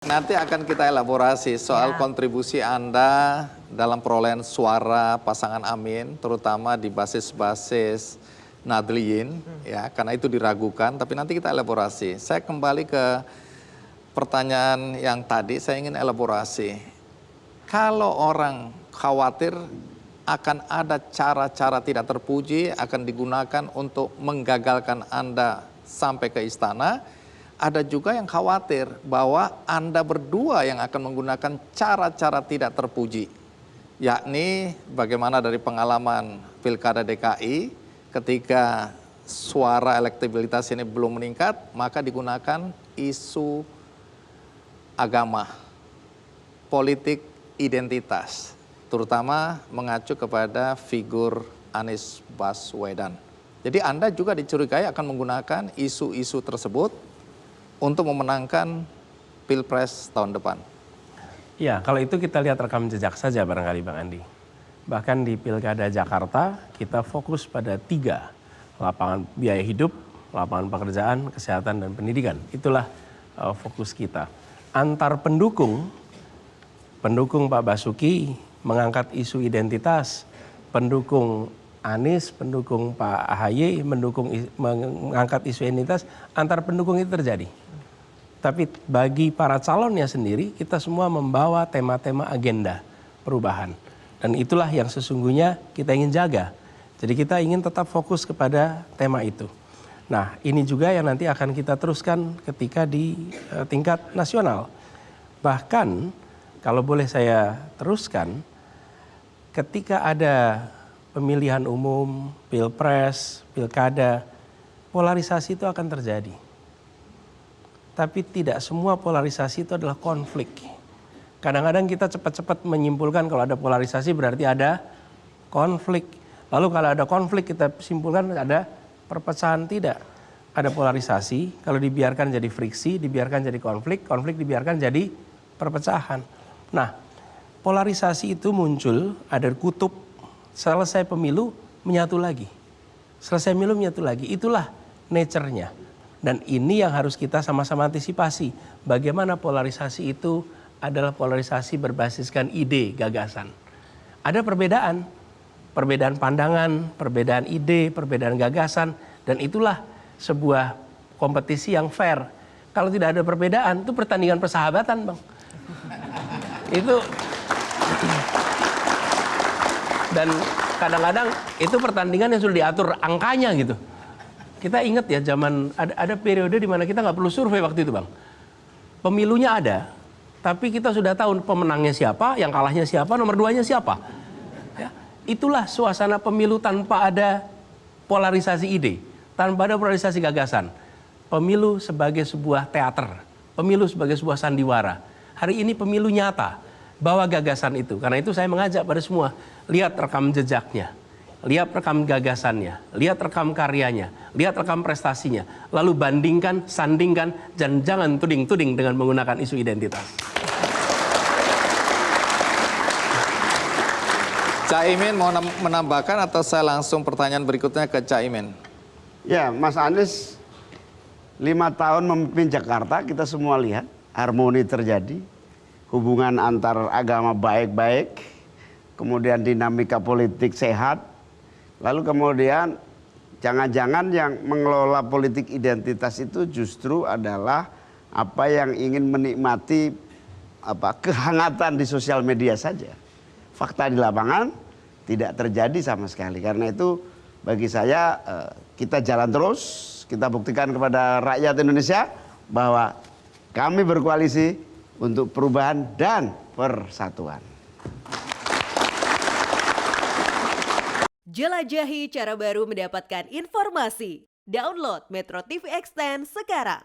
Nanti akan kita elaborasi soal kontribusi Anda dalam perolehan suara pasangan Amin, terutama di basis-basis Nahdliyin, ya, karena itu diragukan, tapi nanti kita elaborasi. Saya kembali ke pertanyaan yang tadi, saya ingin elaborasi. Kalau orang khawatir akan ada cara-cara tidak terpuji, akan digunakan untuk menggagalkan Anda sampai ke istana, ada juga yang khawatir bahwa Anda berdua yang akan menggunakan cara-cara tidak terpuji. Yakni bagaimana dari pengalaman Pilkada DKI ketika suara elektabilitas ini belum meningkat, maka digunakan isu agama, politik identitas, terutama mengacu kepada figur Anies Baswedan. Jadi Anda juga dicurigai akan menggunakan isu-isu tersebut untuk memenangkan Pilpres tahun depan. Ya, kalau itu kita lihat rekam jejak saja barangkali Bang Andi. Bahkan di Pilkada Jakarta kita fokus pada 3, lapangan biaya hidup, lapangan pekerjaan, kesehatan, dan pendidikan. Itulah fokus kita. Antar pendukung Pak Basuki mengangkat isu identitas, pendukung Anies, pendukung Pak AHY, mengangkat isu identitas, antar pendukung itu terjadi. Tapi bagi para calonnya sendiri, kita semua membawa tema-tema agenda perubahan. Dan itulah yang sesungguhnya kita ingin jaga. Jadi kita ingin tetap fokus kepada tema itu. Nah, ini juga yang nanti akan kita teruskan ketika di tingkat nasional. Bahkan, kalau boleh saya teruskan, ketika ada pemilihan umum, pilpres, pilkada, polarisasi itu akan terjadi. Tapi tidak semua polarisasi itu adalah konflik. Kadang-kadang kita cepat-cepat menyimpulkan kalau ada polarisasi berarti ada konflik. Lalu kalau ada konflik kita simpulkan ada perpecahan. Tidak. Ada polarisasi, kalau dibiarkan jadi friksi, dibiarkan jadi konflik, konflik dibiarkan jadi perpecahan. Nah, polarisasi itu muncul, ada kutub, selesai pemilu menyatu lagi. Selesai pemilu menyatu lagi, itulah nature-nya. Dan ini yang harus kita sama-sama antisipasi. Bagaimana polarisasi itu adalah polarisasi berbasiskan ide, gagasan. Ada perbedaan, perbedaan pandangan, perbedaan ide, perbedaan gagasan. Dan itulah sebuah kompetisi yang fair. Kalau tidak ada perbedaan, itu pertandingan persahabatan, Bang. Itu. Dan kadang-kadang itu pertandingan yang sudah diatur angkanya gitu. Kita ingat ya zaman ada periode di mana kita nggak perlu survei waktu itu, Bang. Pemilunya ada, tapi kita sudah tahu pemenangnya siapa, yang kalahnya siapa, nomor 2-nya siapa. Ya, itulah suasana pemilu tanpa ada polarisasi ide, tanpa ada polarisasi gagasan. Pemilu sebagai sebuah teater, pemilu sebagai sebuah sandiwara. Hari ini pemilu nyata, bawa gagasan itu. Karena itu saya mengajak pada semua, lihat rekam jejaknya. Lihat rekam gagasannya, lihat rekam karyanya, lihat rekam prestasinya. Lalu bandingkan, sandingkan, dan jangan tuding-tuding dengan menggunakan isu identitas. Caimin mau menambahkan atau saya langsung pertanyaan berikutnya ke Caimin? Ya, Mas Anies 5 tahun memimpin Jakarta, kita semua lihat harmoni terjadi. Hubungan antar agama baik-baik, kemudian dinamika politik sehat. Lalu kemudian jangan-jangan yang mengelola politik identitas itu justru adalah apa yang ingin menikmati kehangatan di sosial media saja. Fakta di lapangan tidak terjadi sama sekali. Karena itu bagi saya kita jalan terus, kita buktikan kepada rakyat Indonesia bahwa kami berkoalisi untuk perubahan dan persatuan. Jelajahi cara baru mendapatkan informasi. Download Metro TV Extend sekarang.